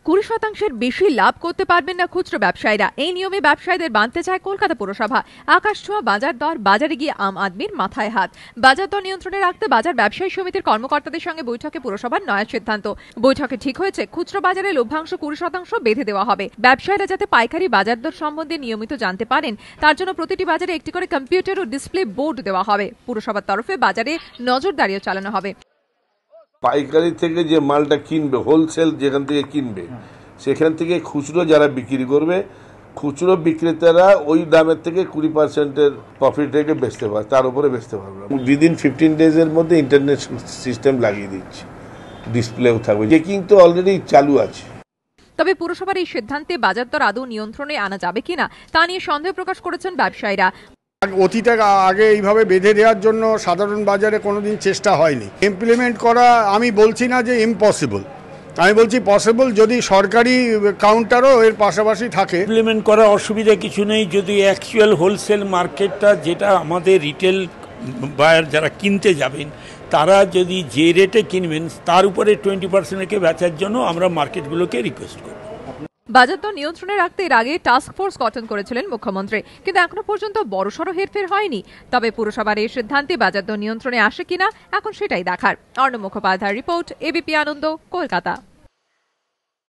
20% বেশি লাভ করতে পারবেন না খুচরো ব্যবসায়ীরা। এই নিয়মে ব্যবসায়ীদের বাঁধতে চায় কলকাতা পুরসভা। আকাশ ছোঁয়া বাজার দর, বাজারে গিয়ে আম আদমির মাথায় হাত। বাজার দর নিয়ন্ত্রণে রাখতে বাজার ব্যবসায়ী সমিতির কর্মকর্তাদের সঙ্গে বৈঠকে পুরসভার নয়া সিদ্ধান্ত। বৈঠকে ঠিক হয়েছে খুচরো বাজারে লভ্যাংশ 20% বেঁধে দেওয়া হবে। ব্যবসায়ীরা যাতে পাইকারি বাজার দর সম্বন্ধে নিয়মিত জানতে পারেন তার জন্য প্রতিটি বাজারে একটি করে কম্পিউটার ও ডিসপ্লে বোর্ড দেওয়া হবে। পুরসভার তরফে বাজারে নজরদারিও চালানো হবে। পাইকারি থেকে যে মালটা কিনবে, হোলসেল যেখান থেকে কিনবে, সেখান থেকে খুচরো যারা বিক্রি করবে, খুচরো বিক্রেতারা ওই দামের থেকে 20% প্রফিট রেখে বেচতে পারে, তার উপরে বেচতে পারবে। উইদিন 15 ডেজের মধ্যে ইন্টারনেট সিস্টেম লাগিয়ে দিচ্ছে, ডিসপ্লেও থাকবে। চেকিং তো অলরেডি চালু আছে। তবে পুরসভার এই সিদ্ধান্তে বাজার দর আদৌ নিয়ন্ত্রণে আনা যাবে কিনা তা নিয়ে সন্দেহ প্রকাশ করেছেন ব্যবসায়ীরা। অতীতে আগে এইভাবে বেঁধে দেওয়ার জন্য সাধারণ বাজারে কোনোদিন চেষ্টা হয়নি। ইমপ্লিমেন্ট করা আমি বলছি না যে ইম্পসিবল, আমি বলছি পসিবল যদি সরকারি কাউন্টারও এর পাশাপাশি থাকে। ইমপ্লিমেন্ট করা অসুবিধা কিছু নেই যদি অ্যাকচুয়াল হোলসেল মার্কেটটা, যেটা আমাদের রিটেল বায়ার যারা কিনতে যাবেন তারা যদি যে রেটে কিনবেন তার উপরে 20% রেখে বেচার জন্য আমরা মার্কেটগুলোকে রিকোয়েস্ট করব। বাজার দর নিয়ন্ত্রণে রাখতে এর আগে টাস্ক ফোর্স গঠন করেছিলেন মুখ্যমন্ত্রী, কিন্তু এখনো পর্যন্ত বড়সড় হেরফের হয়নি। তবে পুরসভার এই সিদ্ধান্তে বাজার দর নিয়ন্ত্রণে আসে কিনা এখন সেটাই দেখার। অর্ণব মুখোপাধ্যায়ের রিপোর্ট, এবিপি আনন্দ, কলকাতা।